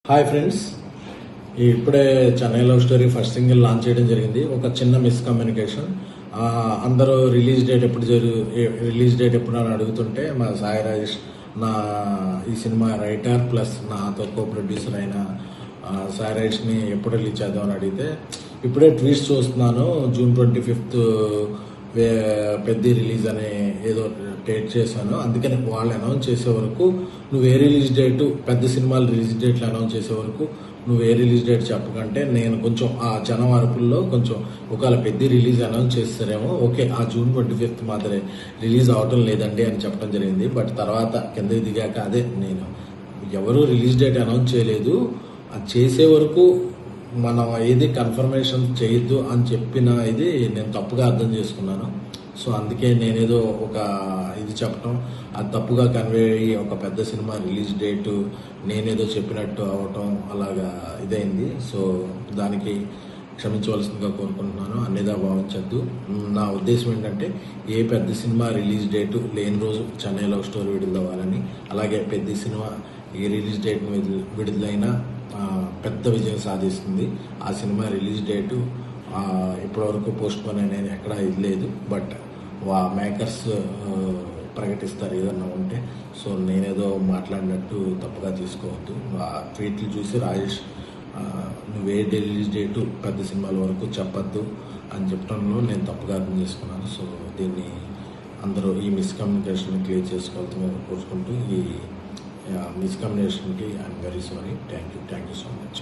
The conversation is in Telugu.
హాయ్ ఫ్రెండ్స్, ఇప్పుడే Chennai love story first single launch చేయడం జరిగింది. ఒక చిన్న మిస్కమ్యూనికేషన్. అందరూ రిలీజ్ డేట్ ఎప్పుడు అని అడుగుతుంటే మా సాయి రాజేష్, నా ఈ సినిమా రైటర్ ప్లస్ నాతో కో ప్రొడ్యూసర్ అయిన సాయి రాజేష్ని ఎప్పుడు రిలీజ్ చేద్దామని అడిగితే, ఇప్పుడే ట్వీట్స్ చూస్తున్నాను, June 25th పెద్ద రిలీజ్ అనే ఏదో డేట్ చేశాను, అందుకని వాళ్ళు అనౌన్స్ చేసే వరకు నువ్వు ఏ రిలీజ్ డేట్, పెద్ద సినిమాలు రిలీజ్ డేట్లు అనౌన్స్ చేసే వరకు నువ్వు ఏ రిలీజ్ డేట్ చెప్పకంటే నేను కొంచెం ఆ జనం అరుపుల్లో కొంచెం ఒకవేళ పెద్ద రిలీజ్ అనౌన్స్ చేస్తారేమో, ఓకే ఆ June 25th మాత్రమే రిలీజ్ అవటం లేదండి అని చెప్పడం జరిగింది. బట్ తర్వాత కిందకి దిగాక అదే నేను ఎవరు రిలీజ్ డేట్ అనౌన్స్ చేయలేదు, అది చేసే వరకు మనం ఏది కన్ఫర్మేషన్ చేయొద్దు అని చెప్పిన ఇది నేను తప్పుగా అర్థం చేసుకున్నాను. సో అందుకే నేనేదో ఒక ఇది చెప్పడం, అది తప్పుగా కన్వే అయ్యి ఒక పెద్ద సినిమా రిలీజ్ డేటు నేనేదో చెప్పినట్టు అవటం అలాగా ఇదైంది. సో దానికి క్షమించవలసిందిగా కోరుకుంటున్నాను, అన్నిదా భావించద్దు. నా ఉద్దేశం ఏంటంటే ఏ పెద్ద సినిమా రిలీజ్ డేటు లేని రోజు చెన్నై లవ్ స్టోరీ విడుదలవ్వాలని, అలాగే పెద్ద సినిమా ఏ రిలీజ్ డేట్ విడుదలైనా పెద్ద విజయం సాధిస్తుంది. ఆ సినిమా రిలీజ్ డేటు ఇప్పటివరకు పోస్ట్ పోన్ అనేది ఎక్కడా ఇది లేదు, బట్ మేకర్స్ ప్రకటిస్తారు ఏదన్నా ఉంటే. సో నేనేదో మాట్లాడినట్టు తప్పుగా తీసుకోవద్దు. ఆ ట్వీట్లు చూసి రాజేష్ నువ్వే రిలీజ్ డేటు పెద్ద సినిమాల వరకు చెప్పద్దు అని చెప్పడంలో నేను తప్పుగా అర్థం చేసుకున్నాను. సో దీన్ని అందరూ ఈ మిస్కమ్యూనికేషన్ క్లియర్ చేసుకోవాలని కోరుకుంటూ, ఈ మిస్కమ్యూనికేషన్కి I'm very sorry. Thank you so much.